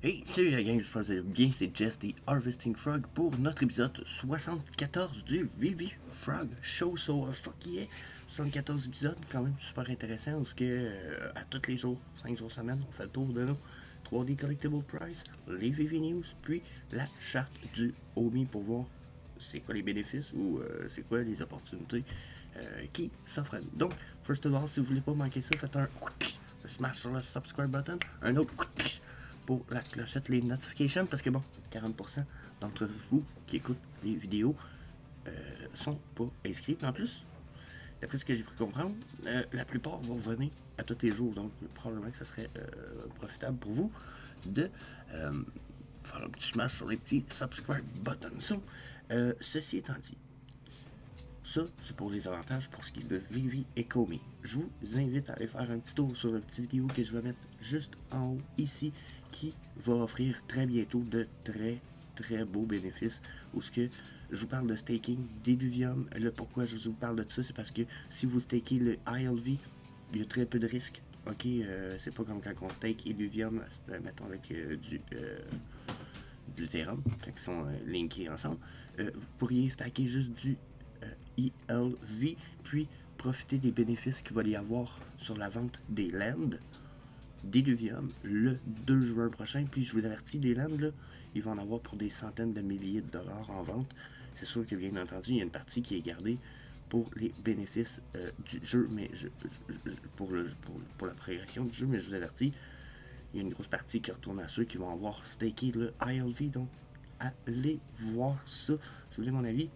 Hey, salut la gang, j'espère que vous allez bien, c'est Jess des Harvesting Frog pour notre épisode 74 du Vivi Frog Show. So, fuck yeah! 74 épisodes, quand même super intéressant, parce que à tous les jours, 5 jours semaine, on fait le tour de nos 3D Collectible Prize, les Vivi News, puis la charte du Omi pour voir c'est quoi les bénéfices ou c'est quoi les opportunités qui s'offrent à nous. Donc, first of all, si vous voulez pas manquer ça, faites un smash sur le subscribe button, un autre pour la clochette, les notifications, parce que bon, 40% d'entre vous qui écoutent les vidéos sont pas inscrits. En plus, d'après ce que j'ai pu comprendre, la plupart vont venir à tous les jours, donc probablement que ça serait profitable pour vous de faire un petit smash sur les petits subscribe buttons. So, ceci étant dit, ça, c'est pour les avantages pour ce qui est de Vivi et Komi. Je vous invite à aller faire un petit tour sur la petite vidéo que je vais mettre juste en haut ici, qui va offrir très bientôt de très beaux bénéfices. Où ce que je vous parle de staking d'Illuvium. Le pourquoi je vous parle de ça, c'est parce que si vous stakez le ILV, il y a très peu de risques. Ok, c'est pas comme quand on stake Illuvium, mettons avec de l'Ethereum, quand ils sont linkés ensemble. Vous pourriez stacker juste du ILV, puis profiter des bénéfices qu'il va y avoir sur la vente des lands d'Illuvium le 2 juin prochain. Puis je vous avertis, les lands, là, ils vont en avoir pour des centaines de milliers de dollars en vente. C'est sûr que bien entendu, il y a une partie qui est gardée pour les bénéfices du jeu, mais pour la progression du jeu, mais je vous avertis, il y a une grosse partie qui retourne à ceux qui vont avoir staké le ILV. Donc, allez voir ça. Si vous voulez mon avis,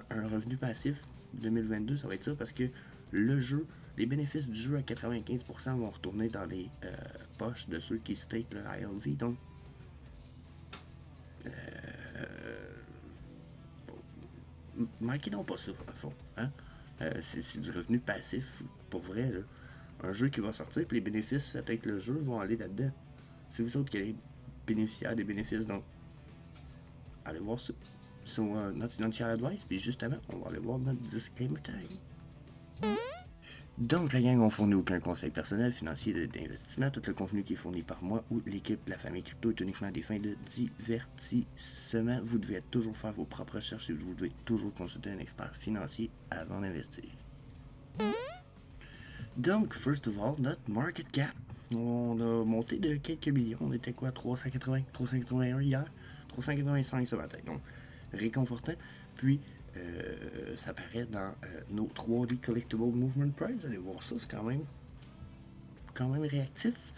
un revenu passif 2022, ça va être ça, parce que le jeu, les bénéfices du jeu à 95% vont retourner dans les poches de ceux qui stake le ILV. Donc, manquez donc pas ça, à fond. Hein? C'est du revenu passif, pour vrai. Là. Un jeu qui va sortir, puis les bénéfices faits avec le jeu vont aller là-dedans. C'est vous autres qui allez bénéficier des bénéfices, donc allez voir ça. So, notre financial advice, puis justement, on va aller voir notre disclaimer time. Donc, la gang, on fournit aucun conseil personnel, financier d'investissement. Tout le contenu qui est fourni par moi ou l'équipe de la famille crypto est uniquement à des fins de divertissement. Vous devez toujours faire vos propres recherches et vous devez toujours consulter un expert financier avant d'investir. Donc, first of all, notre market cap. On a monté de quelques millions. On était quoi, 380, 381 hier, 385 ce matin. Donc, réconfortant. Puis, ça apparaît dans nos 3D Collectible Movement Prize. Allez voir ça, c'est quand même réactif.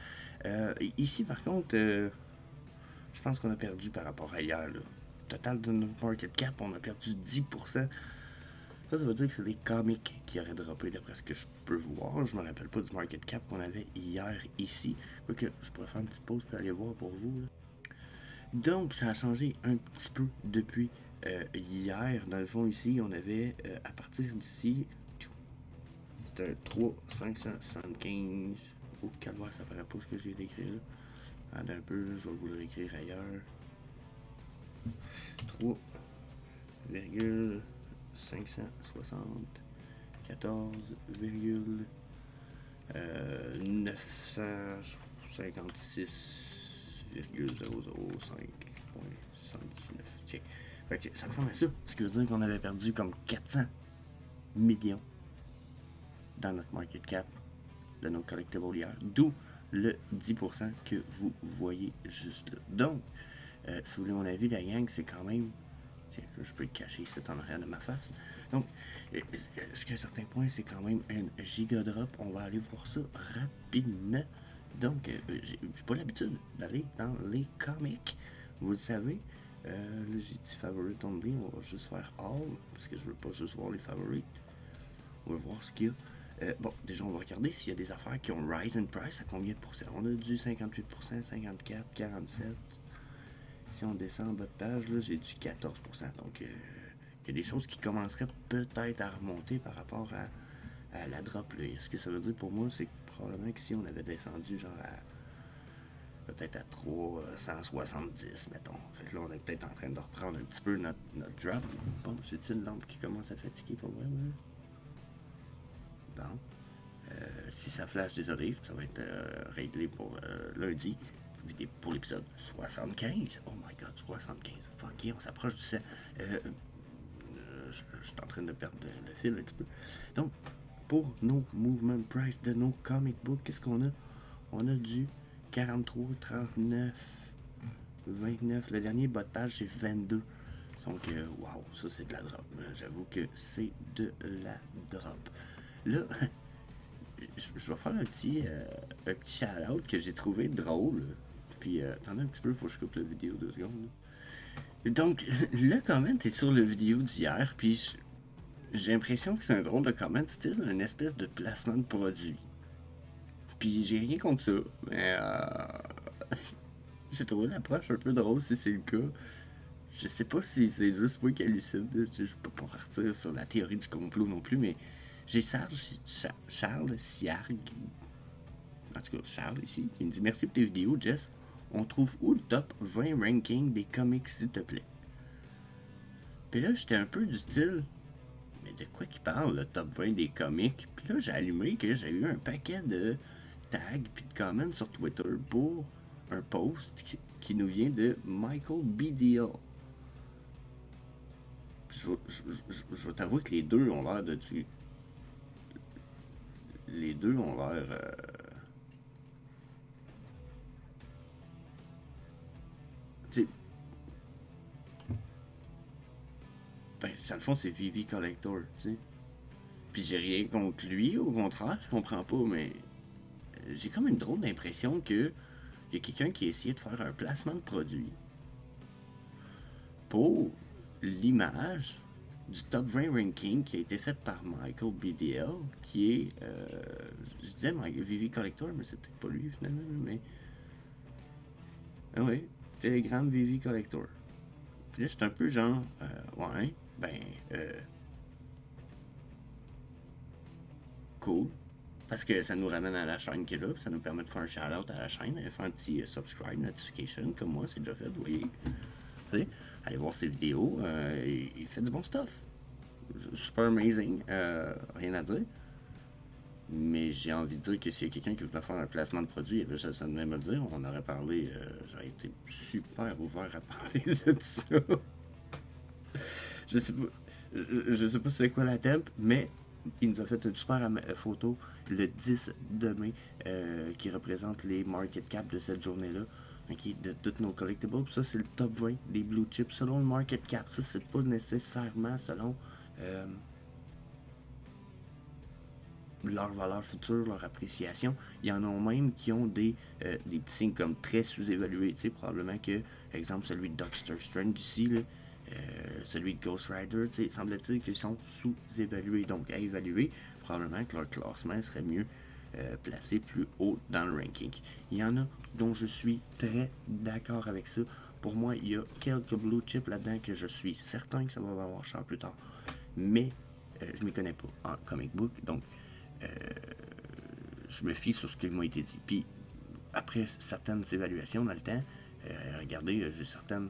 Ici, par contre, je pense qu'on a perdu par rapport à hier. Là. Total de notre market cap, on a perdu 10%. Ça veut dire que c'est des comics qui auraient droppé d'après ce que je peux voir. Je me rappelle pas du market cap qu'on avait hier ici. Quoique, je pourrais faire une petite pause pour aller voir pour vous. Là. Donc, ça a changé un petit peu depuis hier. Dans le fond, ici, on avait à partir d'ici, c'était un 3,575. Oh, calvaire, ça paraît pas ce que j'ai décrit là. Attends un peu, je vais vous le réécrire ailleurs. 3,576,005,119. Tiens. Fait que ça ressemble à ça. Ce qui veut dire qu'on avait perdu comme 400 millions dans notre market cap de nos collectibles hier. D'où le 10% que vous voyez juste là. Donc, si vous voulez mon avis, la gang, c'est quand même... Tiens, je peux le cacher ici en arrière de ma face. Donc, jusqu'à un certain point, c'est quand même un giga drop. On va aller voir ça rapidement. Donc, j'ai pas l'habitude d'aller dans les comics. Vous le savez. Là, j'ai dit favorite only. On va juste faire all. Parce que je veux pas juste voir les favorites. On va voir ce qu'il y a. Bon, déjà, on va regarder s'il y a des affaires qui ont rise in price. À combien de pourcents? On a du 58%, 54%, 47%. Si on descend en bas de page, là, j'ai du 14%. Donc, il y a des choses qui commenceraient peut-être à remonter par rapport à la drop. Là. Ce que ça veut dire pour moi, c'est que probablement que si on avait descendu genre à peut-être à 370, mettons. Fait que là, on est peut-être en train de reprendre un petit peu notre drop. Bon, c'est une lampe qui commence à fatiguer pour moi. Bon. Si ça flash, désolé, ça va être réglé pour lundi. pour l'épisode 75. Oh my god, 75. Fuck yeah, on s'approche du 100. Je suis en train de perdre le fil un petit peu. Donc, pour nos movement price de nos comic books, qu'est-ce qu'on a? On a du 43, 39, 29. Le dernier bas de page, c'est 22. Donc, wow, ça c'est de la drop. J'avoue que c'est de la drop. Là, je vais faire un petit shout-out que j'ai trouvé drôle. Puis, attendez un petit peu, faut que je coupe la vidéo 2 secondes. Là. Donc, le comment est sur la vidéo d'hier, puis j'ai l'impression que c'est un drôle de comment, style une espèce de placement de produit. Puis, j'ai rien contre ça, mais j'ai trouvé l'approche un peu drôle si c'est le cas. Je sais pas si c'est juste moi qui hallucine, je peux pas partir sur la théorie du complot non plus, mais j'ai Charles Siarg, en tout cas Charles ici, qui me dit merci pour tes vidéos, Jess. On trouve où le top 20 ranking des comics, s'il te plaît? Puis là, j'étais un peu du style, mais de quoi qu'il parle, le top 20 des comics? Puis là, j'ai allumé que j'ai eu un paquet de tags puis de comments sur Twitter pour un post qui nous vient de Michael B. Deal. Je vais t'avouer que les deux ont l'air de tu. Les deux ont l'air. Ben, dans le fond, c'est VV Collector, tu sais. Puis j'ai rien contre lui, au contraire, je comprends pas, mais j'ai comme une drôle d'impression que y a quelqu'un qui a essayé de faire un placement de produit pour l'image du top 20 ranking qui a été fait par Michael BDL, qui est, je disais VV Collector, mais c'est peut-être pas lui finalement, mais ah oui, Telegram VV Collector. Puis là, c'est un peu genre, ouais, ben, cool. Parce que ça nous ramène à la chaîne qui est là, puis ça nous permet de faire un shout-out à la chaîne, et faire un petit subscribe notification, comme moi, c'est déjà fait, vous voyez. Tu sais, allez voir ses vidéos, il fait du bon stuff. Super amazing, rien à dire. Mais j'ai envie de dire que s'il y a quelqu'un qui voulait faire un placement de produit, il avait juste à me le dire, on aurait parlé, j'aurais été super ouvert à parler de ça. Je sais pas c'est quoi la temp, mais il nous a fait une super photo le 10 de mai qui représente les market cap de cette journée-là. Okay, de toutes nos collectibles. Puis ça, c'est le top 20 des blue chips selon le market cap. Ça, c'est pas nécessairement selon leur valeur future, leur appréciation. Il y en a même qui ont des petits signes comme très sous-évalués. Tu sais, probablement que, exemple, celui de Doctor Strange ici, là, celui de Ghost Rider, tu sais, semble-t-il qu'ils sont sous-évalués. Donc, à évaluer, probablement que leur classement serait mieux placé plus haut dans le ranking. Il y en a dont je suis très d'accord avec ça. Pour moi, il y a quelques blue chips là-dedans que je suis certain que ça va avoir cher plus tard. Mais je ne m'y connais pas en comic book, donc je me fie sur ce qui m'a été dit. Puis, après certaines évaluations dans le temps, regardez, j'ai certains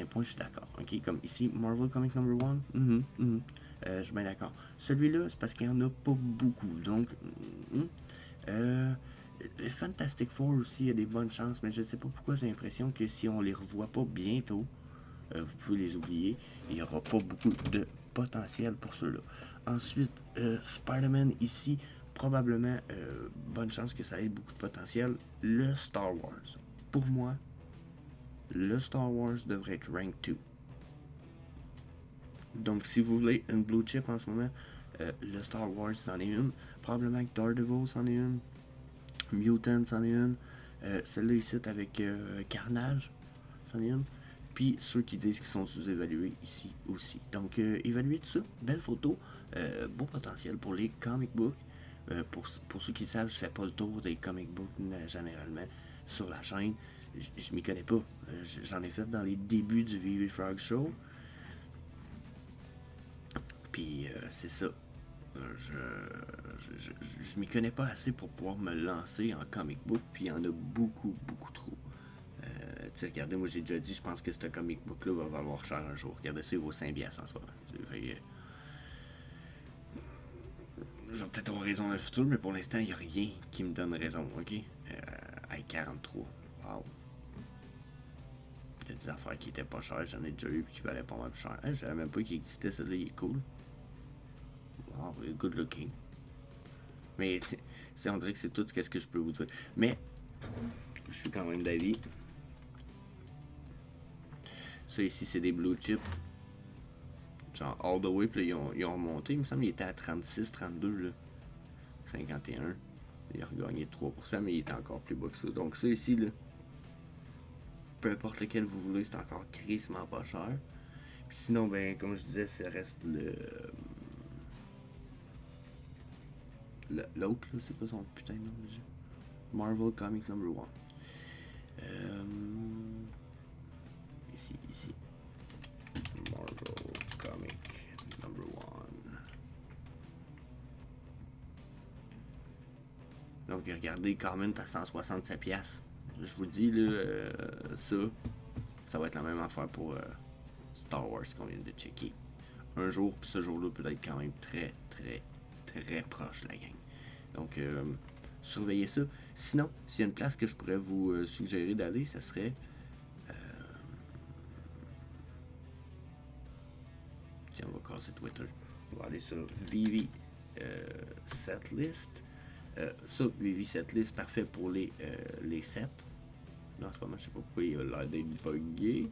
points, je suis d'accord. Okay? Comme ici, Marvel Comic Number 1, je suis bien d'accord. Celui-là, c'est parce qu'il n'y en a pas beaucoup. Donc, Fantastic Four aussi, il y a des bonnes chances, mais je ne sais pas pourquoi j'ai l'impression que si on les revoit pas bientôt, vous pouvez les oublier. Il n'y aura pas beaucoup de potentiel pour ceux-là. Ensuite, Spider-Man ici, probablement, bonne chance que ça ait beaucoup de potentiel. Le Star Wars. Pour moi, le Star Wars devrait être rank 2. Donc, si vous voulez une blue chip en ce moment, le Star Wars c'en est une. Probablement que Daredevil c'en est une. Mutant c'en est une. Celle-là ici avec Carnage c'en est une. Puis ceux qui disent qu'ils sont sous-évalués ici aussi. Donc, évaluez tout ça. Belle photo. Beau potentiel pour les comic books. Pour ceux qui savent, je fais pas le tour des comic books généralement sur la chaîne. Je m'y connais pas. J'en ai fait dans les débuts du VV Frog Show. Puis c'est ça. Je m'y connais pas assez pour pouvoir me lancer en comic book. Puis il y en a beaucoup, beaucoup trop. Tu sais, regardez, moi j'ai déjà dit, je pense que ce comic book là va valoir cher un jour. Regardez, c'est vos 5 en ce moment. Je vais peut-être avoir raison dans le futur, mais pour l'instant, il n'y a rien qui me donne raison, ok? Hey, 43. Wow. Il y a des affaires qui étaient pas chères, j'en ai déjà eu et qui valaient pas mal plus cher. Hey, je savais même pas qu'il existait, celui-là, il est cool. Wow, good looking. Mais on dirait que c'est tout ce que je peux vous dire. Mais, je suis quand même d'avis. Ça ici, c'est des blue chips. Genre all the way, puis là, ils ont remonté. Il me semble qu'il était à 36, 32, là. 51. Il a regagné de 3%, mais il était encore plus bas que ça. Donc ça ici, là, peu importe lequel vous voulez, c'est encore crissement pas cher. Puis sinon, ben, comme je disais, ça reste l'autre, là, c'est quoi son putain de nom déjà? Marvel Comic Number 1. Ici. Marvel Comic Number 1. Donc regardez, Comment à 167$. Je vous dis là, ça va être la même affaire pour Star Wars qu'on vient de checker. Un jour, puis ce jour-là peut être quand même très proche la gang. Donc surveillez ça. Sinon, s'il y a une place que je pourrais vous suggérer d'aller, ça serait tiens, on va casser Twitter. On va aller sur Vivi Setlist. Ça, Vivi Setlist, parfait pour les sets. Non, c'est pas mal, je sais pas pourquoi il a l'air d'être buggé.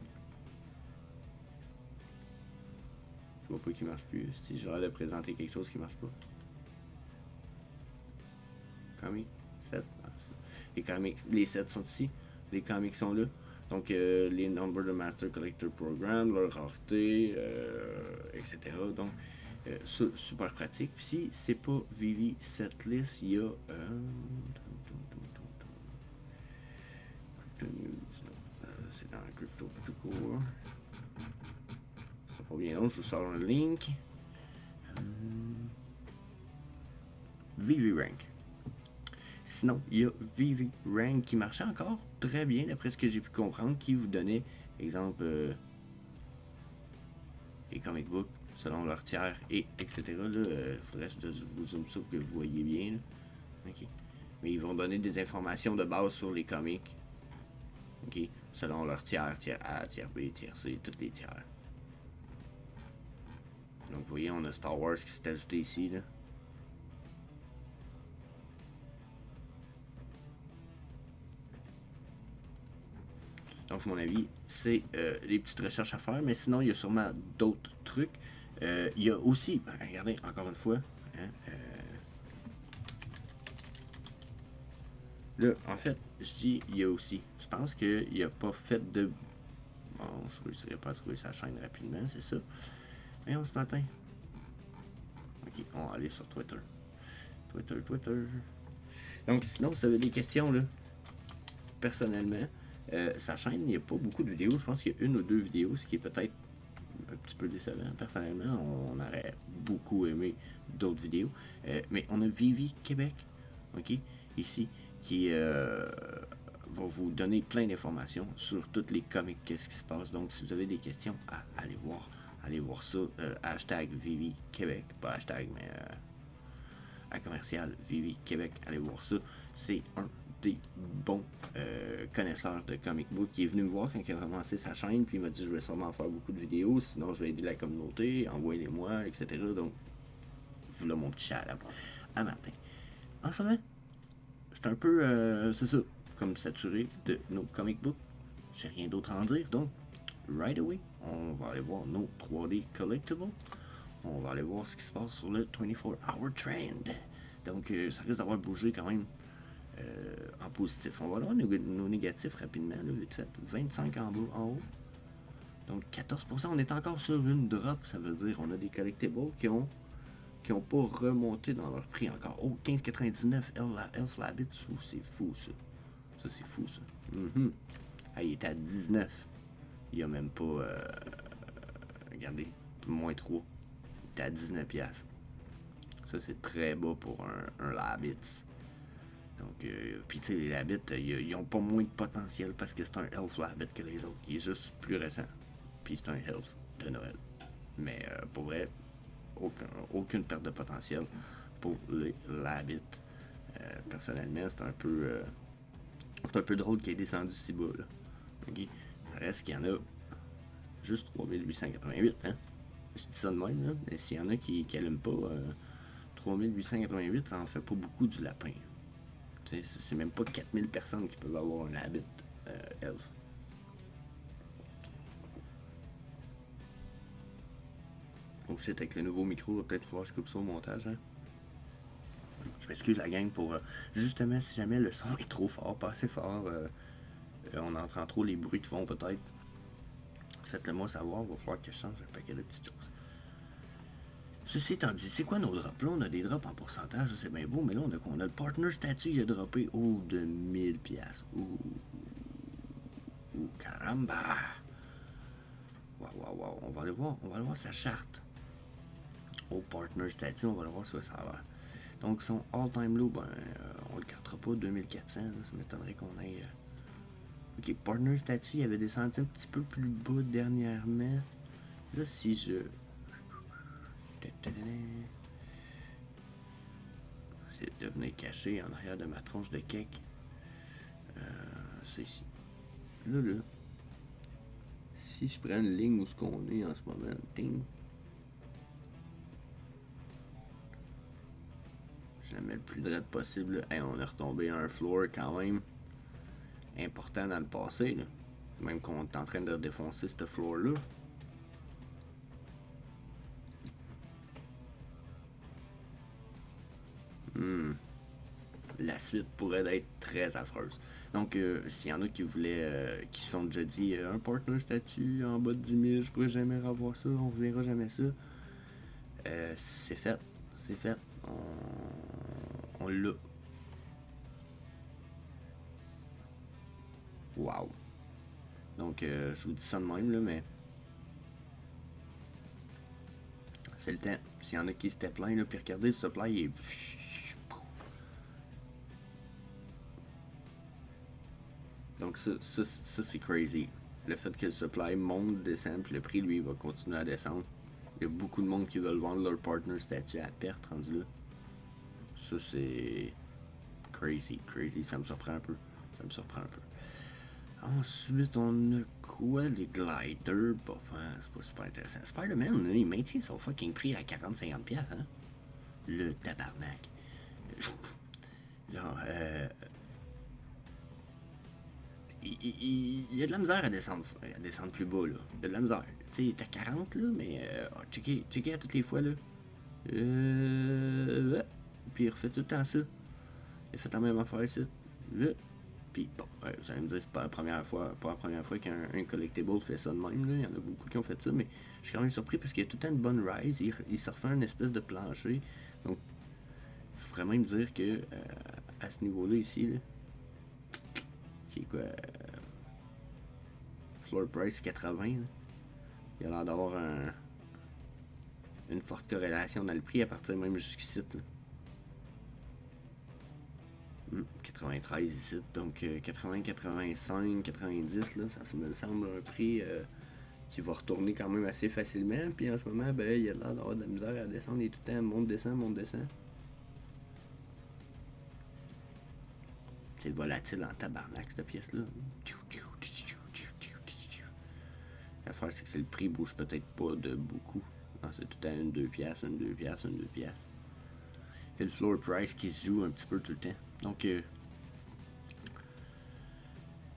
Je vois pas qu'il marche plus. Si j'ai l'air de présenter quelque chose qui marche pas. Comics, set. Les sets sont ici. Les comics sont là. Donc, les numbers de Master Collector Program, leur rareté, etc. Donc, ça, super pratique. Puis si c'est pas Vivi Setlist, il y a Crypto News. C'est dans Crypto tout court. C'est pas bien long, je vous sors un link. Vivi Rank. Sinon, il y a Vivi Rank qui marchait encore très bien, d'après ce que j'ai pu comprendre, qui vous donnait, exemple, les comic books selon leur tiers et etc. Là, faudrait que je vous zoome ça pour que vous voyez bien. Là. Okay. Mais ils vont donner des informations de base sur les comics. Okay. Selon leur tiers, tiers A, tiers B, tiers C, tous les tiers. Donc vous voyez, on a Star Wars qui s'est ajouté ici. Là. Donc, mon avis, c'est les petites recherches à faire. Mais sinon, il y a sûrement d'autres trucs. Il y a aussi, regardez, encore une fois, hein, là, en fait, je dis il y a aussi. Je pense qu'il n'a pas fait de... Bon, je ne réussirais pas à trouver sa chaîne rapidement, c'est ça. Mais ce matin. Ok, on va aller sur Twitter. Twitter. Donc, sinon, si vous avez des questions, là, personnellement, sa chaîne, il n'y a pas beaucoup de vidéos. Je pense qu'il y a une ou deux vidéos, ce qui est peut-être un petit peu décevant. Personnellement, on aurait beaucoup aimé d'autres vidéos. Mais on a Vivi Québec, ok, ici, qui va vous donner plein d'informations sur toutes les comics, qu'est-ce qui se passe. Donc, si vous avez des questions, allez voir ça. Hashtag Vivi Québec, pas hashtag, mais à commercial Vivi Québec, allez voir ça. C'est un des bons connaisseurs de comic book qui est venu me voir quand il a commencé sa chaîne, puis il m'a dit je vais sûrement faire beaucoup de vidéos, sinon je vais aider la communauté, envoyez-les-moi, etc. Donc, voilà mon petit chat à matin. En ce moment, j'étais un peu, c'est ça, comme saturé de nos comic books. J'ai rien d'autre à en dire, donc, right away, on va aller voir nos 3D collectibles. On va aller voir ce qui se passe sur le 24-hour trend. Donc, ça risque d'avoir bougé quand même en positif. On va voir nos négatifs rapidement, là, vite fait. 25 en bas, en haut. Donc, 14%. On est encore sur une drop. Ça veut dire qu'on a des collectibles qui ont pas remonté dans leur prix encore. Oh, 15,99 Elf Labbit. Oh, c'est fou, ça. Ça, c'est fou, ça. Ah, il était à 19. Il y a même pas... regardez, moins 3. Il était à 19$. Ça, c'est très bas pour un Labbit. Donc, puis tu sais, les Labbit, ils ont pas moins de potentiel parce que c'est un Elf Labbit que les autres. Il est juste plus récent. Puis c'est un Elf de Noël. Mais pour vrai, aucune perte de potentiel pour les Labbit. Personnellement, c'est un peu C'est un peu drôle qu'il ait descendu si bas, là. Ok? Ça reste qu'il y en a juste 3888, hein? Je dis ça de même, là. Mais s'il y en a qui n'aiment pas 3888, ça en fait pas beaucoup du lapin. C'est même pas 4000 personnes qui peuvent avoir un habit elf. Donc c'est avec le nouveau micro, va peut-être falloir que je coupe ça au montage, hein? Je m'excuse la gang pour justement si jamais le son est trop fort, pas assez fort, on entend trop les bruits de fond peut-être. Faites-le moi savoir, il va falloir que je change un paquet de petites choses. Ceci étant dit, c'est quoi nos drops? Là, on a des drops en pourcentage, c'est bien beau, mais là, on a le partner statut, il a droppé de 1000$. Caramba! Waouh, on va aller voir sa charte. Au partner statut, on va aller voir ce que ça a l'air. Donc, son all-time low, on le cartera pas, 2400, là, ça m'étonnerait qu'on ait... Ok, partner statut, il avait descendu un petit peu plus bas dernièrement. Là, si je... C'est de venir cacher en arrière de ma tronche de cake. C'est ici. Là. Si je prends une ligne où ce qu'on est en ce moment, ding. Je la mets le plus droite possible. Hey, on est retombé à un floor quand même important dans le passé. Là. Même qu'on est en train de défoncer ce floor-là. La suite pourrait être très affreuse. Donc, s'il y en a qui voulaient, qui sont déjà dit un partner statut en bas de 10 000, je pourrais jamais revoir ça, on verra jamais ça. C'est fait. C'est fait. On l'a. Wow. Donc, je vous dis ça de même, là, mais. C'est le temps. S'il y en a qui s'étaient plein, là, puis regardez, le supply il est. Donc, ça c'est crazy. Le fait que le supply monte, descend, puis le prix, lui, va continuer à descendre. Il y a beaucoup de monde qui veulent vendre leur partner statut à perte rendu là. Ça, c'est crazy. Ça me surprend un peu. Ensuite, on a quoi? Les gliders. Enfin, c'est pas super intéressant. Spider-Man, il maintient son fucking prix à 40-50$, hein? Le tabarnak. Genre, il y a de la misère à descendre plus bas, là. Il y a de la misère. Tu sais, il est à 40, là, mais checker à toutes les fois, là. Puis il refait tout le temps ça. Il a fait la même affaire ici. Puis bon, vous allez me dire, c'est pas la première fois qu'un collectible fait ça de même. Là. Il y en a beaucoup qui ont fait ça, mais je suis quand même surpris parce qu'il y a tout le temps une bonne rise. Il se refait une espèce de plancher. Donc, je pourrais même dire que à ce niveau-là ici, là, qui est quoi floor price 80, là, il a l'air d'avoir une forte corrélation dans le prix à partir même jusqu'ici. Là. 93 ici, donc 80, 85, 90, là, ça me semble un prix qui va retourner quand même assez facilement. Puis en ce moment, ben, il y a l'air d'avoir de la misère à descendre et tout le temps, monte, descend. C'est volatile en tabarnak, cette pièce-là. L'affaire, c'est que le prix bouge peut-être pas de beaucoup. C'est tout le temps une 2 piastres. Et le floor price qui se joue un petit peu tout le temps. Donc,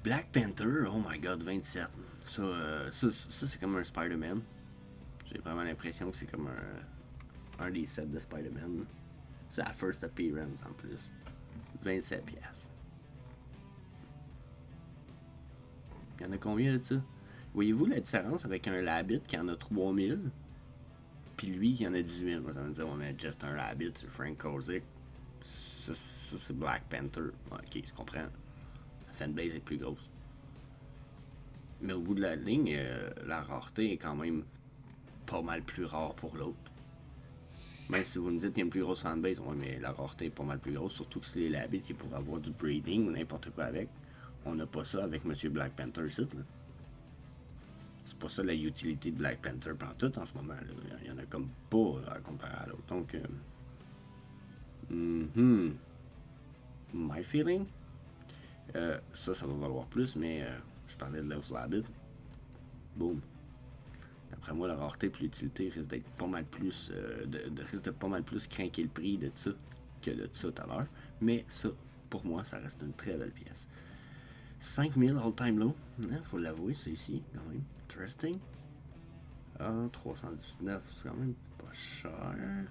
Black Panther, oh my god, 27. Ça c'est comme un Spider-Man. J'ai vraiment l'impression que c'est comme un des sets de Spider-Man. C'est la first appearance en plus. 27 piastres. Il y en a combien de ça? Voyez-vous la différence avec un Labbit qui en a 3000? Puis lui qui en a 10 000. Moi, ça veut dire, on a juste un Labbit, c'est Frank Kozik. Ça, c'est Black Panther. Ok, je comprends. La fanbase est plus grosse. Mais au bout de la ligne, la rareté est quand même pas mal plus rare pour l'autre. Même si vous me dites qu'il y a une plus grosse fanbase, ouais, mais la rareté est pas mal plus grosse, surtout que c'est les Labbit qui pourraient avoir du breeding ou n'importe quoi avec. On n'a pas ça avec Monsieur Black Panther ici, là. C'est pas ça la utilité de Black Panther pantoute en ce moment. Là. Il y en a comme pas à comparer à l'autre. Donc, my feeling, Ça va valoir plus, mais je parlais de Love Labbit. Boom. D'après moi, la rareté et l'utilité risque d'être pas mal plus. Risque de pas mal plus craquer le prix de ça que de ça tout à l'heure. Mais ça, pour moi, ça reste une très belle pièce. 5000 all-time low. Faut l'avouer, c'est ici, quand même. Interesting. 319, c'est quand même pas cher.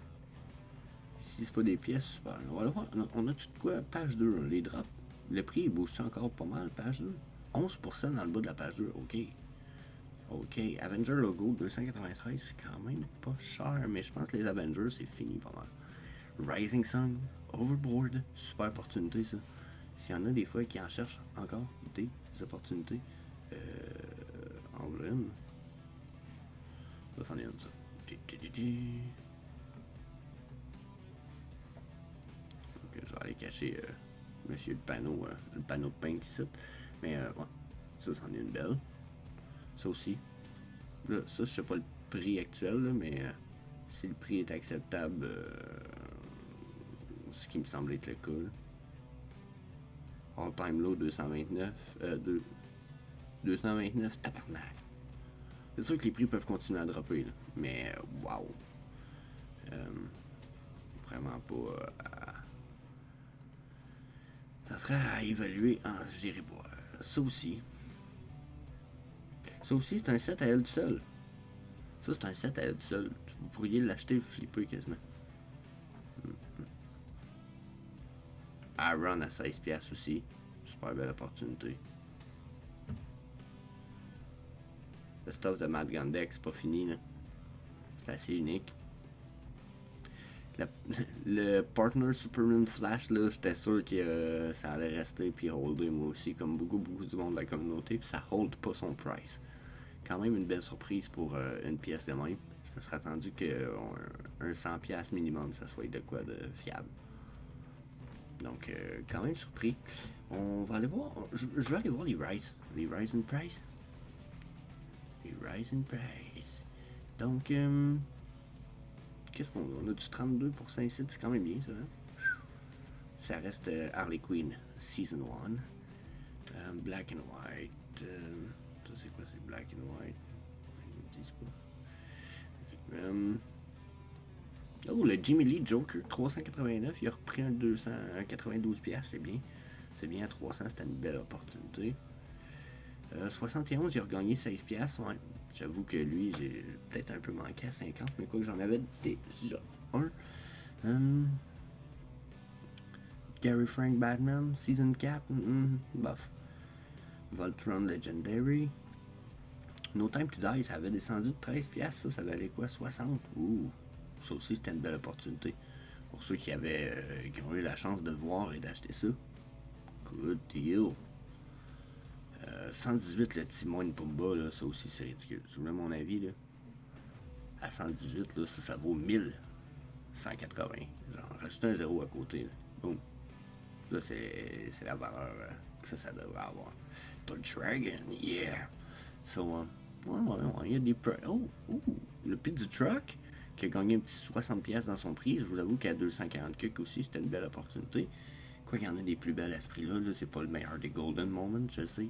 Si c'est pas des pièces, super. On va voir. On a tout de quoi? Page 2, les drops. Le prix, il bouge encore pas mal, page 2. 11% dans le bas de la page 2, ok. Ok, Avenger logo 293, c'est quand même pas cher, mais je pense que les Avengers, c'est fini pas mal. Rising Sun, Overboard, super opportunité ça. S'il y en a des fois qui en cherchent encore des opportunités, en voilà une. Ça, c'en est une, ça. Donc, je vais aller cacher monsieur le panneau de paint ici. Mais ouais, ça, c'en est une belle. Ça aussi. Là, ça, je sais pas le prix actuel, là, mais si le prix est acceptable, ce qui me semble être le cas. All time low 229. 229, tabarnak. C'est sûr que les prix peuvent continuer à dropper, là, mais wow. Vraiment pas. Ça serait à évaluer en j'irai pas. Ça aussi. Ça aussi, c'est un set à elle tout seul. Ça, c'est un set à elle tout seul. Vous pourriez l'acheter flipper quasiment. Aaron à 16$ aussi. Super belle opportunité. Le stuff de Matt Gondek, c'est pas fini, là. C'est assez unique. Le partner Superman Flash, là, j'étais sûr que ça allait rester puis holder moi aussi, comme beaucoup du monde de la communauté, puis ça hold pas son price. Quand même une belle surprise pour une pièce de même. Je me serais attendu qu'un 100$ minimum, ça soit de quoi de fiable. Donc, quand même surpris. On va aller voir. Je vais aller voir les Rise. Les Rise in Price. Les Rise in Price. Donc, qu'est-ce qu'on a? On a du 32% ici. C'est quand même bien, ça. Hein? Ça reste Harley Quinn Season 1. Black and White. Ça, c'est quoi? C'est Black and White. Ils ne disent pas. Okay. Oh, le Jimmy Lee Joker 389, il a repris un 292$, c'est bien. C'est bien à 300, c'était une belle opportunité. 71, il a regagné 16$, ouais. J'avoue que lui, j'ai peut-être un peu manqué à 50, mais quoi que j'en avais déjà un. Gary Frank Batman, Season 4, bof. Voltron Legendary. No Time to Die, ça avait descendu de 13$, ça valait quoi, 60$? Ouh. Ça aussi, c'était une belle opportunité. Pour ceux qui ont eu la chance de voir et d'acheter ça. Good deal. 118, le Timon Pumba, là, ça aussi, c'est ridicule. C'est mon avis, là. À 118, là, ça vaut 1180. Genre, rajouter un zéro à côté. Là. Boom. Là, c'est la valeur que ça devrait avoir. The Dragon, yeah. So, il y a des... le Pit du Truck, qui a gagné un petit 60$ dans son prix. Je vous avoue qu'à 240 cucs aussi, c'était une belle opportunité. Quoi qu'il y en a des plus belles à ce prix-là, c'est pas le meilleur des Golden Moments, je le sais.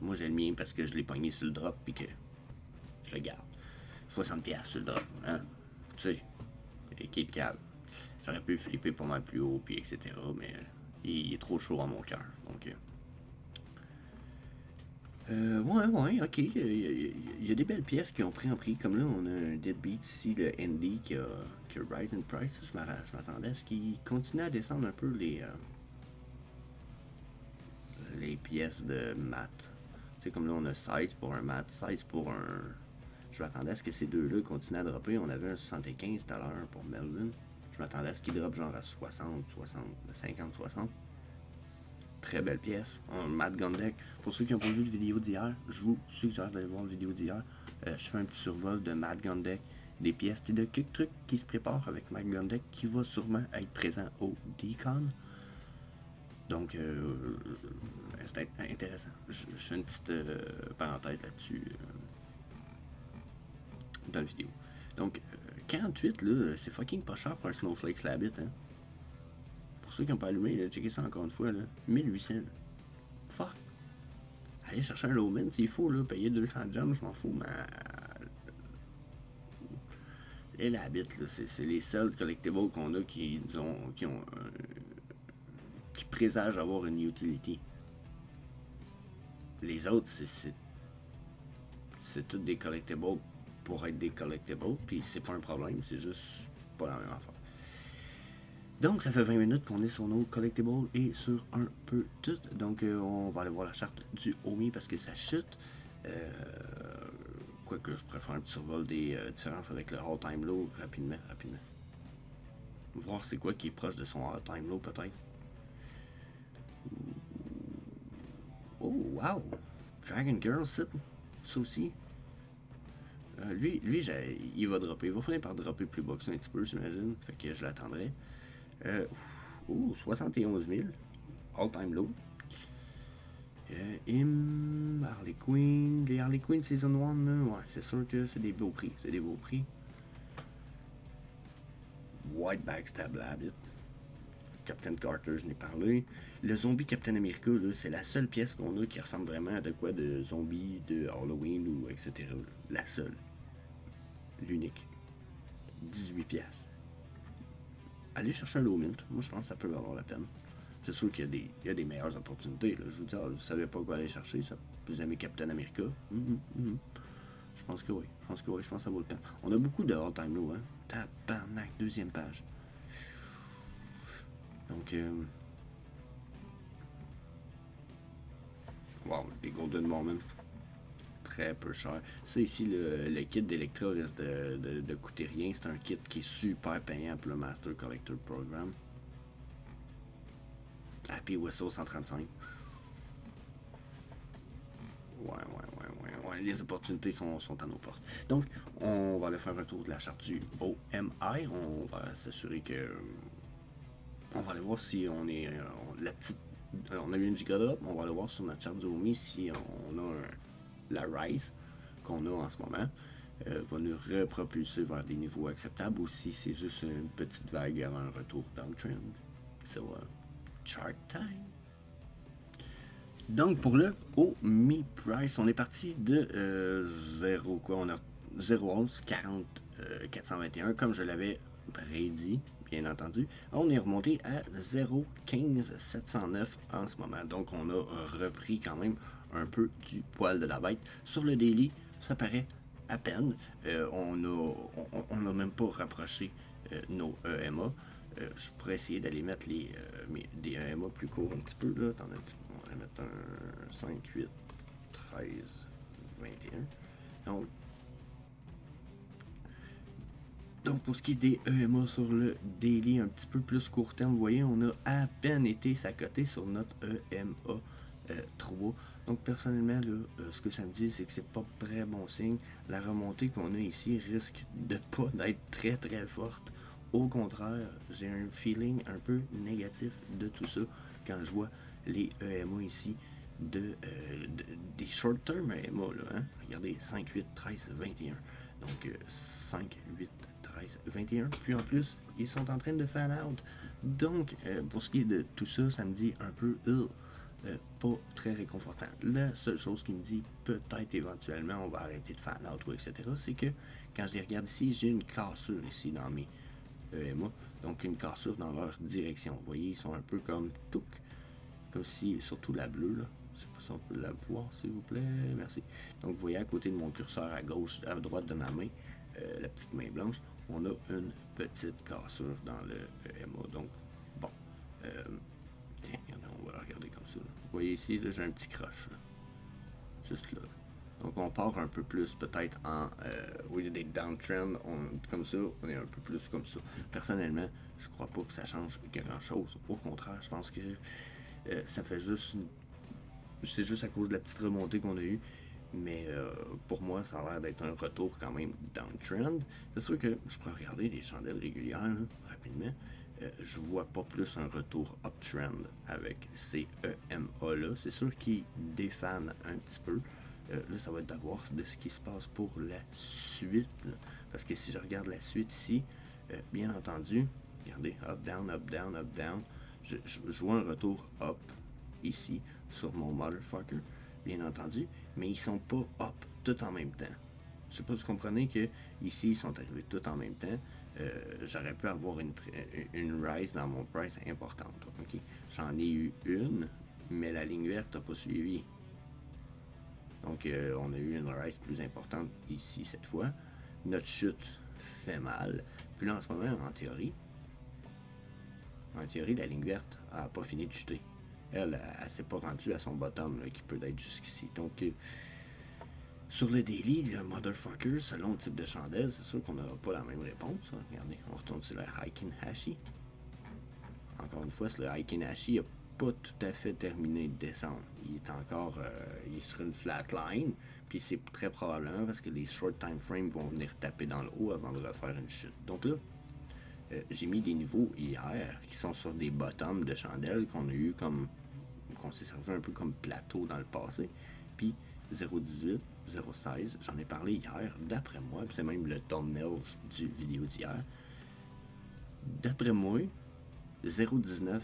Moi, j'ai le mien parce que je l'ai pogné sur le drop et que je le garde. 60$ sur le drop, hein? Tu sais, qui est le cave. J'aurais pu flipper pas mal plus haut, puis etc., mais il est trop chaud à mon cœur, donc... ouais, ok. Il y a des belles pièces qui ont pris en prix. Comme là, on a un Deadbeat ici, le Andy, qui a rise in price. Je m'attendais à ce qu'il continue à descendre un peu les pièces de maths. Tu sais, comme là, on a 16 pour un maths, 16 pour un... Je m'attendais à ce que ces deux-là continuent à dropper. On avait un 75 tout à l'heure pour Melvin. Je m'attendais à ce qu'il drop genre à 60, 50, 60. Très belle pièce. Matt Gondek. Pour ceux qui n'ont pas vu la vidéo d'hier, je vous suggère d'aller voir la vidéo d'hier. Je fais un petit survol de Matt Gondek, des pièces, puis de quelques trucs qui se préparent avec Matt Gondek qui va sûrement être présent au Decon. Donc, c'est intéressant. Je fais une petite parenthèse là-dessus dans la vidéo. Donc, 48, là, c'est fucking pas cher pour un Snowflake Labbit, hein. ceux qui n'ont pas allumé, là, checkez ça encore une fois, là. 1800. Fuck. Allez chercher un low mint s'il faut, là, payer 200 gems, je m'en fous, mais. Et la bite, là, c'est les seuls collectibles qu'on a qui présagent avoir une utility. Les autres, c'est tous des collectibles pour être des collectibles, puis c'est pas un problème, c'est juste pas la même affaire. Donc, ça fait 20 minutes qu'on est sur nos collectibles et sur un peu tout. Donc, on va aller voir la charte du Omi parce que ça chute. Quoique, je préfère un petit survol des différences avec le all-time low rapidement. Voir c'est quoi qui est proche de son all-time low, peut-être. Oh, wow! Dragon Girl, ça aussi. Lui, il va dropper. Il va finir par dropper plus bas que ça un petit peu, j'imagine. Fait que je l'attendrai. 71 000. All-time low. Harley Quinn. Les Harley Quinn Season 1, là, ouais, c'est sûr que c'est des beaux prix. White Backstab Rabbit. Captain Carter, je n'ai parlé. Le zombie Captain America, là, c'est la seule pièce qu'on a qui ressemble vraiment à de quoi de zombie de Halloween ou etc. Là. La seule. L'unique. 18 pièces. Allez chercher un low mint. Moi, je pense que ça peut valoir la peine. C'est sûr qu'il y a des meilleures opportunités. Là. Je vous dis, je ne savais pas quoi aller chercher. Ça. Vous aimez Captain America. Je pense que oui. Je pense que ça vaut le peine. On a beaucoup de all-time low. Hein? Tabarnak, deuxième page. Donc, wow, les Golden Moments. Très peu cher. Ça ici, le kit d'Electra risque de coûter rien. C'est un kit qui est super payant pour le Master Collector Program. Happy Whistle 135. Ouais. Les opportunités sont à nos portes. Donc, on va aller faire un tour de la charte du OMI. On va s'assurer que. On va aller voir si on est. On a eu une gigadrop. On va aller voir sur notre charte du OMI si on a la Rise qu'on a en ce moment. Va nous repropulser vers des niveaux acceptables ou si c'est juste une petite vague avant un retour downtrend. So, chart time. Donc pour le OMI Price, on est parti de 0 quoi, on a 0,11 40 421 comme je l'avais prédit, bien entendu. On est remonté à 0,15 709 en ce moment. Donc on a repris quand même un peu du poil de la bête. Sur le daily, ça paraît à peine. On n'a même pas rapproché nos EMA. Je pourrais essayer d'aller mettre des EMA plus courts un petit peu. Là. On va mettre un 5, 8, 13, 21. Donc pour ce qui est des EMA sur le daily un petit peu plus court terme, vous voyez, on a à peine été s'accoter sur notre EMA 3. Donc personnellement, là, ce que ça me dit, c'est que c'est pas très bon signe. La remontée qu'on a ici risque de pas d'être très très forte. Au contraire, j'ai un feeling un peu négatif de tout ça quand je vois les EMA ici des short-term EMA. Là, hein? Regardez, 5, 8, 13, 21. Donc 5, 8, 13, 21. Puis en plus, ils sont en train de fan out. Donc, pour ce qui est de tout ça, ça me dit un peu pas très réconfortant. La seule chose qui me dit peut-être éventuellement on va arrêter de fan out ou etc. c'est que quand je les regarde ici, j'ai une cassure ici dans mes EMA. Donc une cassure dans leur direction. Vous voyez, ils sont un peu comme si, surtout la bleue là. Je sais pas si on peut la voir s'il vous plaît. Merci. Donc vous voyez à côté de mon curseur à gauche, à droite de ma main, la petite main blanche, on a une petite cassure dans le EMA. Donc bon. Tiens, on va la regarder comme ça. Là. Vous voyez ici, là, j'ai un petit croche. Là. Juste là. Donc on part un peu plus peut-être au lieu d'être downtrend, comme ça, on est un peu plus comme ça. Personnellement, je crois pas que ça change grand chose. Au contraire, je pense que ça fait juste c'est juste à cause de la petite remontée qu'on a eue. Mais pour moi, ça a l'air d'être un retour quand même downtrend. C'est sûr que je pourrais regarder les chandelles régulières là, rapidement. Je vois pas plus un retour uptrend avec ces EMA-là. C'est sûr qu'ils défanent un petit peu. Là, ça va être d'avoir de ce qui se passe pour la suite. Là. Parce que si je regarde la suite ici, bien entendu, regardez, up, down, up, down, up, down. je vois un retour up ici sur mon motherfucker, bien entendu, mais ils sont pas up tout en même temps. Je sais pas si vous comprenez que ici ils sont arrivés tout en même temps. J'aurais pu avoir une rise dans mon price importante. Okay? J'en ai eu une, mais la ligne verte n'a pas suivi. Donc on a eu une rise plus importante ici cette fois. Notre chute fait mal. Puis là en ce moment, en théorie, la ligne verte n'a pas fini de chuter. Elle s'est pas rendue à son bottom là, qui peut être jusqu'ici. Donc sur le daily, le motherfucker, selon le type de chandelle, c'est sûr qu'on n'aura pas la même réponse. Hein. Regardez, on retourne sur le Heikin Hashi. Encore une fois, le Heikin Hashi n'a pas tout à fait terminé de descendre. Il est encore il est sur une flatline. Puis c'est très probablement parce que les short time frames vont venir taper dans le haut avant de refaire une chute. Donc là, j'ai mis des niveaux hier qui sont sur des bottoms de chandelle qu'on a eu comme. Qu'on s'est servi un peu comme plateau dans le passé. Puis 0,18, 0,16, j'en ai parlé hier, d'après moi, c'est même le thumbnail du vidéo d'hier. D'après moi, 0,19,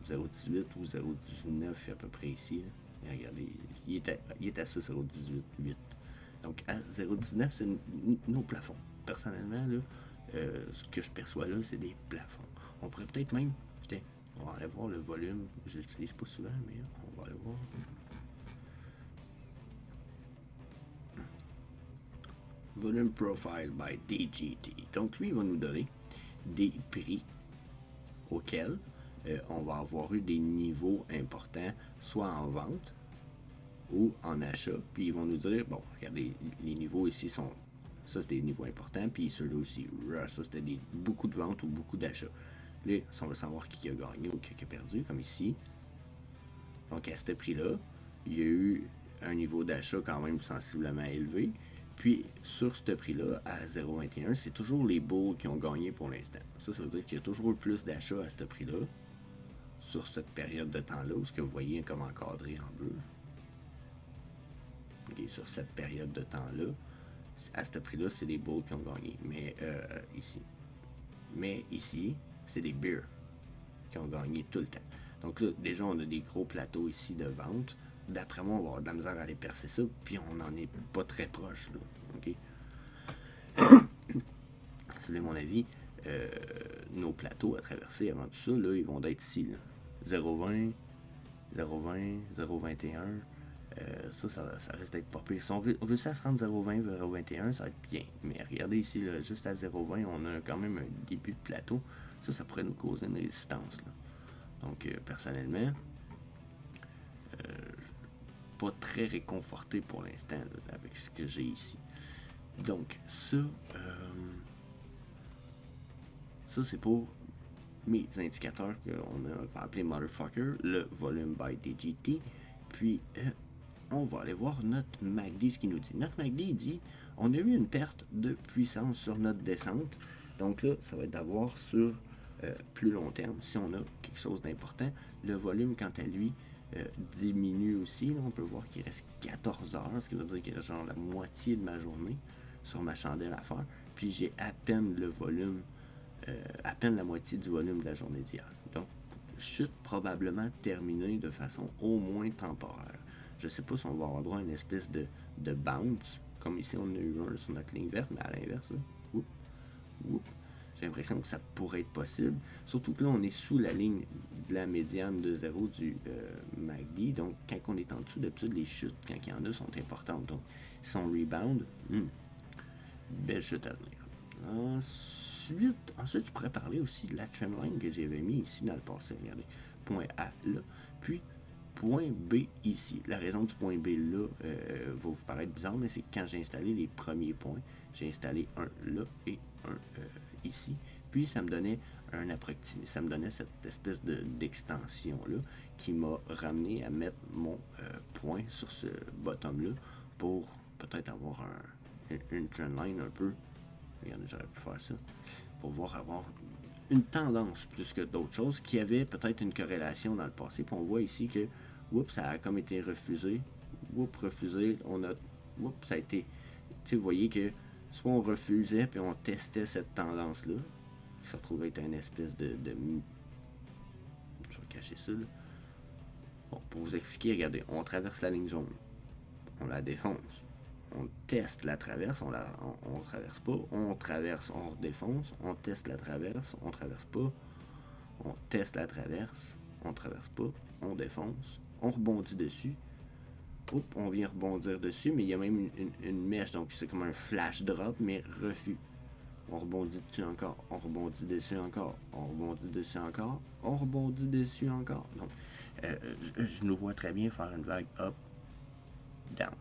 0,18 ou 0,19 à peu près ici. Là. Regardez, il est à ça, 0,18,8. Donc à 0,19, c'est nos plafonds. Personnellement, là, ce que je perçois là, c'est des plafonds. On pourrait peut-être même, on va aller voir le volume. Je l'utilise pas souvent, mais on va aller voir. Volume Profile by DGT. Donc lui, il va nous donner des prix auxquels on va avoir eu des niveaux importants, soit en vente ou en achat. Puis ils vont nous dire, bon, regardez, les niveaux ici sont, ça c'est des niveaux importants, puis ceux-là aussi, ça c'était beaucoup de ventes ou beaucoup d'achats. Là, on va savoir qui a gagné ou qui a perdu, comme ici. Donc à ce prix-là, il y a eu un niveau d'achat quand même sensiblement élevé. Puis sur ce prix-là, à 0,21, c'est toujours les bulls qui ont gagné pour l'instant. Ça veut dire qu'il y a toujours plus d'achats à ce prix-là, sur cette période de temps-là, ce que vous voyez comme encadré en bleu. Et sur cette période de temps-là, à ce prix-là, c'est les bulls qui ont gagné. Mais ici, c'est des bears qui ont gagné tout le temps. Donc là, déjà, on a des gros plateaux ici de vente. D'après moi, on va avoir de la misère à aller percer ça, puis on n'en est pas très proche, là. OK? C'est mon avis. Nos plateaux à traverser avant tout ça, là, ils vont être ici, là. 0,20, 0,20, 0,21. Ça risque d'être pas pire. Si on réussit à se rendre 0,20, 0,21, ça va être bien. Mais regardez ici, là, juste à 0,20, on a quand même un début de plateau. Ça pourrait nous causer une résistance, là. Donc, personnellement, pas très réconforté pour l'instant là, avec ce que j'ai ici. Donc, ça c'est pour mes indicateurs qu'on va appeler Motherfucker, le volume by DGT. Puis, on va aller voir notre MACD, ce qu'il nous dit. Notre MACD dit, on a eu une perte de puissance sur notre descente. Donc là, ça va être d'avoir sur plus long terme, si on a quelque chose d'important. Le volume, quant à lui, diminue aussi. Là, on peut voir qu'il reste 14 heures, ce qui veut dire qu'il reste genre la moitié de ma journée sur ma chandelle à faire. Puis j'ai à peine le volume, à peine la moitié du volume de la journée d'hier. Donc, chute probablement terminée de façon au moins temporaire. Je ne sais pas si on va avoir droit à une espèce de bounce, comme ici on a eu un sur notre ligne verte, mais à l'inverse, là. Oups, oups. J'ai l'impression que ça pourrait être possible. Surtout que là, on est sous la ligne de la médiane de 0 du MACD. Donc, quand on est en dessous, d'habitude, les chutes, quand il y en a, sont importantes. Donc, si on rebound, belle chute à venir. Ensuite, je pourrais parler aussi de la trendline que j'avais mis ici dans le passé. Regardez, point A là. Puis, point B ici. La raison du point B là va vous paraître bizarre, mais c'est que quand j'ai installé les premiers points, j'ai installé un là et un ici. Puis ça me donnait un approximé. Ça me donnait cette espèce d'extension là qui m'a ramené à mettre mon point sur ce bottom là pour peut-être avoir une trendline un peu. Regardez, j'aurais pu faire ça. Pour avoir une tendance plus que d'autres choses qui avait peut-être une corrélation dans le passé. Puis on voit ici que ça a comme été refusé. Refusé. Ça a été. Tu sais, vous voyez que soit on refusait puis on testait cette tendance-là, qui se retrouvait être une espèce de. Je cacher ça. Là. Bon, pour vous expliquer, regardez, on traverse la ligne jaune. On la défonce. On teste la traverse, on traverse pas. On traverse, on redéfonce. On teste la traverse, on traverse pas. On teste la traverse, on traverse pas. On défonce. On rebondit dessus. Oups, on vient rebondir dessus, mais il y a même une mèche, donc c'est comme un flash drop, mais refus. On rebondit dessus encore, on rebondit dessus encore, on rebondit dessus encore, on rebondit dessus encore. Donc, je nous vois très bien faire une vague up, down.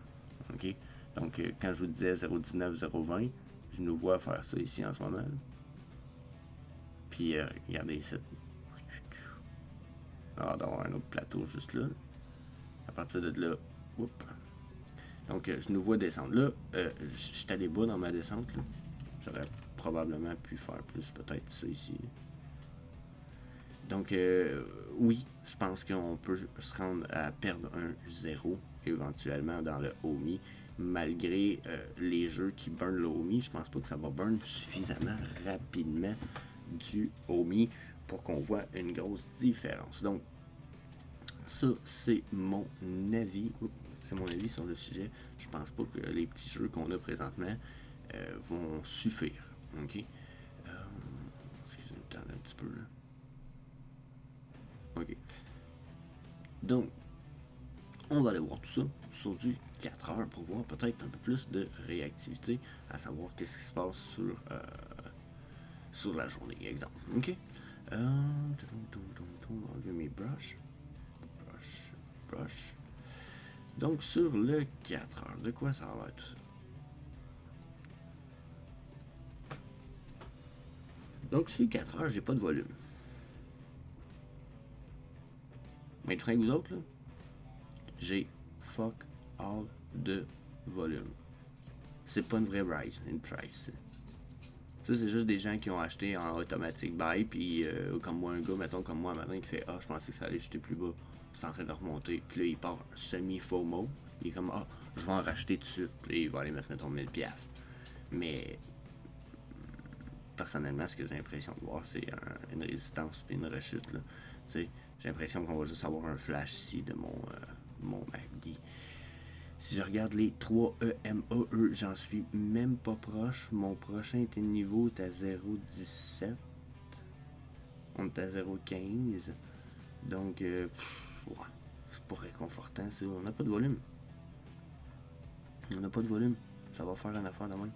OK? Donc, quand je vous disais 0,19, 0,20, je nous vois faire ça ici en ce moment. Là. Puis, regardez ici. Alors, d'avoir un autre plateau juste là. À partir de là, oups. Donc, je nous vois descendre. Là, je suis allé bas dans ma descente. J'aurais probablement pu faire plus, peut-être ça ici. Donc, oui, je pense qu'on peut se rendre à perdre un 0 éventuellement dans le OMI. Malgré les jeux qui burn le OMI, je pense pas que ça va burn suffisamment rapidement du OMI pour qu'on voit une grosse différence. Donc, ça, c'est mon avis. C'est mon avis sur le sujet. Je pense pas que les petits jeux qu'on a présentement vont suffire. OK? Excusez-moi, attendez un petit peu là. OK. Donc, on va aller voir tout ça sur du 4 heures pour voir peut-être un peu plus de réactivité, à savoir qu'est-ce qui se passe sur la journée, exemple. OK? Enlever mes brush. Donc, sur le 4 heures, de quoi ça va être tout ça? Donc, sur 4 heures, j'ai pas de volume. Mais être franc avec vous autres, là, j'ai fuck all de volume. C'est pas une vraie rise, une price. Ça, c'est juste des gens qui ont acheté en automatic buy, puis comme moi, un gars, mettons, comme moi, matin, qui fait je pensais que ça allait jeter plus bas. C'est en train de remonter. Puis là, il part semi-FOMO. Il est comme je vais en racheter tout de suite. Puis là, il va aller mettre, mettons, 1000$. Mais personnellement, ce que j'ai l'impression de voir, c'est une résistance puis une rechute. J'ai l'impression qu'on va juste avoir un flash ici de mon MACD. Si je regarde les 3 EMA, j'en suis même pas proche. Mon prochain niveau est à 0,17. On est à 0,15. Donc, ouais, c'est pas réconfortant, ça. On n'a pas de volume. On n'a pas de volume. Ça va faire une affaire de même.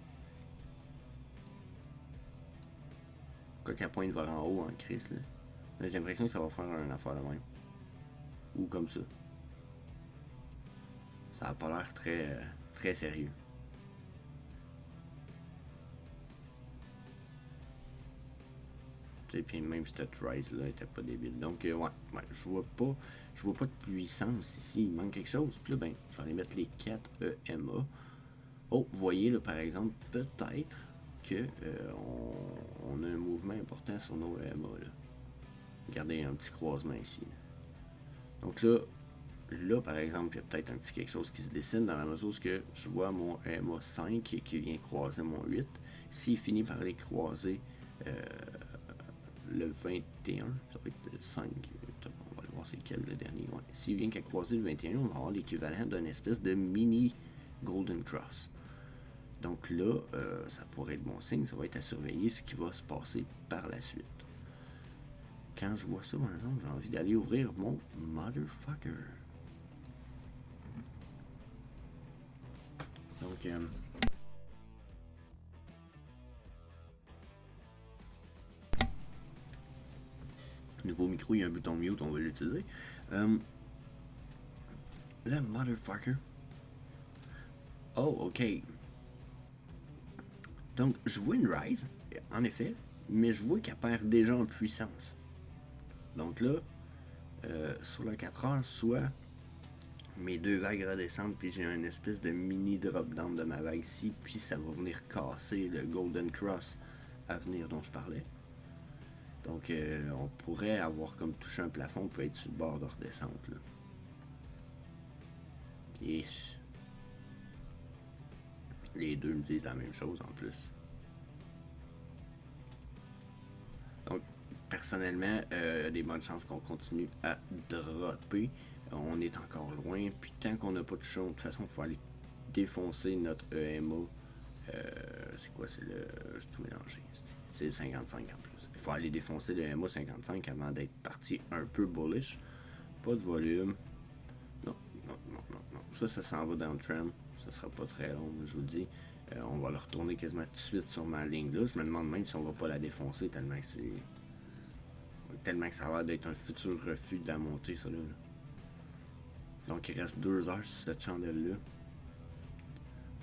Quoi qu'à pointe vers en haut en crise, là. J'ai l'impression que ça va faire une affaire de même. Ou comme ça. Ça n'a pas l'air très, très sérieux. Et puis même cette rise là était pas débile. Donc ouais, je vois pas de puissance ici. Il manque quelque chose. Puis là, ben, je vais aller mettre les 4 EMA. Oh, vous voyez là par exemple, peut-être que on a un mouvement important sur nos EMA là. Regardez un petit croisement ici. Donc là, par exemple, il y a peut-être un petit quelque chose qui se dessine dans la mesure où je vois mon EMA 5 qui vient croiser mon 8. S'il finit par les croiser le 21, ça va être le 5, on va aller voir c'est quel le dernier. Ouais. S'il vient qu'à croiser le 21, on va avoir l'équivalent d'une espèce de mini Golden Cross. Donc là, ça pourrait être bon signe, ça va être à surveiller ce qui va se passer par la suite. Quand je vois ça, par exemple, j'ai envie d'aller ouvrir mon motherfucker. Donc, nouveau micro, il y a un bouton mute, on va l'utiliser. Le motherfucker. Oh, ok. Donc, je vois une rise, en effet, mais je vois qu'elle perd déjà en puissance. Donc là, sur le 4 heures, soit mes deux vagues redescendent, puis j'ai une espèce de mini drop-down de ma vague ici, puis ça va venir casser le Golden Cross à venir dont je parlais. Donc, on pourrait avoir comme touché un plafond, on peut être sur le bord de redescente. Là. Yes. Les deux me disent la même chose en plus. Donc, personnellement, il y a des bonnes chances qu'on continue à dropper. On est encore loin, puis tant qu'on n'a pas de show, de toute façon, il faut aller défoncer notre EMA. C'est quoi, c'est le... Je suis tout mélangé. C'est le 55 en plus. Il faut aller défoncer le EMA 55 avant d'être parti un peu bullish. Pas de volume. Non. Ça s'en va dans le trend. Ça sera pas très long, je vous le dis. On va le retourner quasiment tout de suite sur ma ligne là. Je me demande même si on va pas la défoncer tellement que c'est... Tellement que ça a l'air d'être un futur refus de la montée, ça là. Donc il reste 2 heures sur cette chandelle là.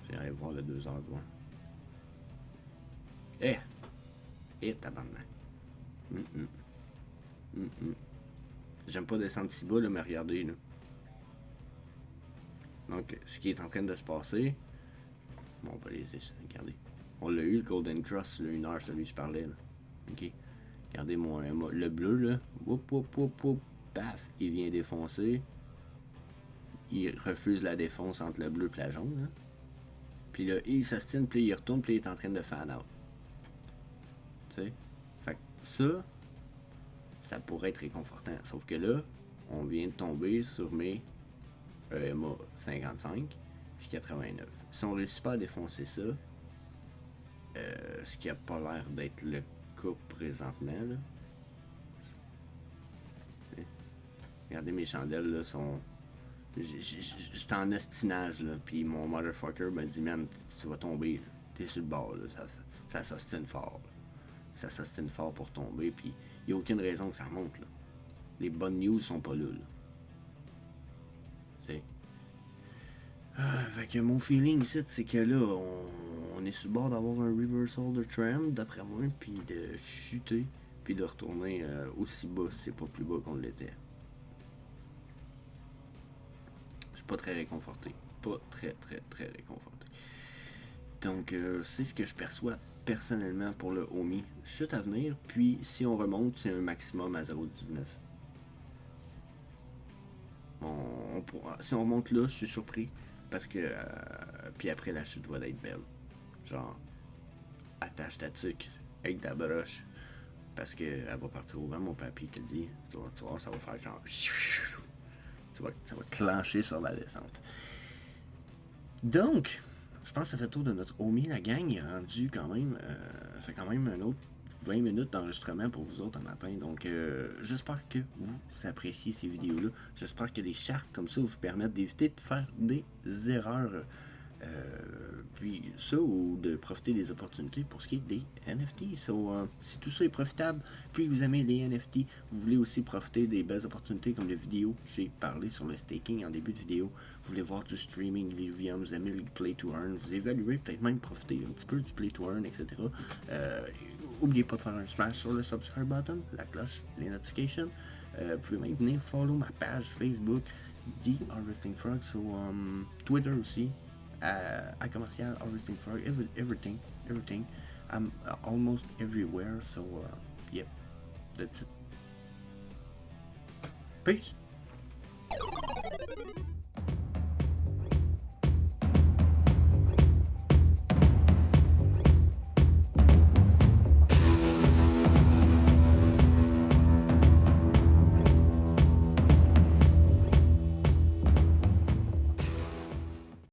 Je vais aller voir le 2 heures, ouais. Tabarnak. J'aime pas descendre si bas, là, mais regardez, là. Donc, ce qui est en train de se passer... Bon, on va les regarder. On l'a eu, le Golden Cross, le 1 heure, celui que je parlais, là. Ok. Regardez le bleu, là. Paf, il vient défoncer. Il refuse la défonce entre le bleu et la jaune, là. Puis là, il s'astine, puis il retourne, puis il est en train de fan out. Tu sais? Fait que ça pourrait être réconfortant. Sauf que là, on vient de tomber sur mes EMA 55 puis 89. Si on réussit pas à défoncer ça, ce qui a pas l'air d'être le cas présentement, là. Regardez, mes chandelles là sont... J'étais en ostinage, là, puis mon motherfucker m'a dit, man, tu vas tomber, t'es sur le bord, là, ça s'ostine fort, là. Ça s'ostine fort pour tomber, puis il n'y a aucune raison que ça remonte, là. Les bonnes news sont pas là, là. Fait que mon feeling ici, c'est que là, on est sur le bord d'avoir un reversal de trend, d'après moi, puis de chuter, puis de retourner aussi bas, si c'est pas plus bas qu'on l'était. Je suis pas très réconforté. Pas très réconforté. Donc, c'est ce que je perçois personnellement pour le OMI. Chute à venir, puis si on remonte, c'est un maximum à 0,19. Si on remonte là, je suis surpris. Parce que. Puis après, la chute va être belle. Genre, attache ta tuque avec ta broche. Parce qu'elle va partir au vent, mon papy qui le dit. Tu vois, ça va faire genre. Ça va clencher sur la descente. Donc, je pense que ça fait le tour de notre OMI. La gang est rendue quand même. Ça fait quand même un autre 20 minutes d'enregistrement pour vous autres en matin. Donc, j'espère que vous appréciez ces vidéos-là. J'espère que les chartes comme ça vous permettent d'éviter de faire des erreurs. Puis ça, ou de profiter des opportunités pour ce qui est des NFT. Si tout ça est profitable, puis vous aimez les NFT, vous voulez aussi profiter des belles opportunités comme les vidéos. J'ai parlé sur le staking en début de vidéo. Vous voulez voir du streaming, les VM, vous aimez le play to earn, vous évaluez peut-être même profiter un petit peu du play to earn, etc. N'oubliez pas de faire un smash sur le subscribe button, la cloche, les notifications. Vous pouvez même venir follow ma page Facebook, The Harvesting Frog, Twitter aussi. À commercial, Harvesting Frog, everything. I'm almost everywhere, yep, that's it. Peace.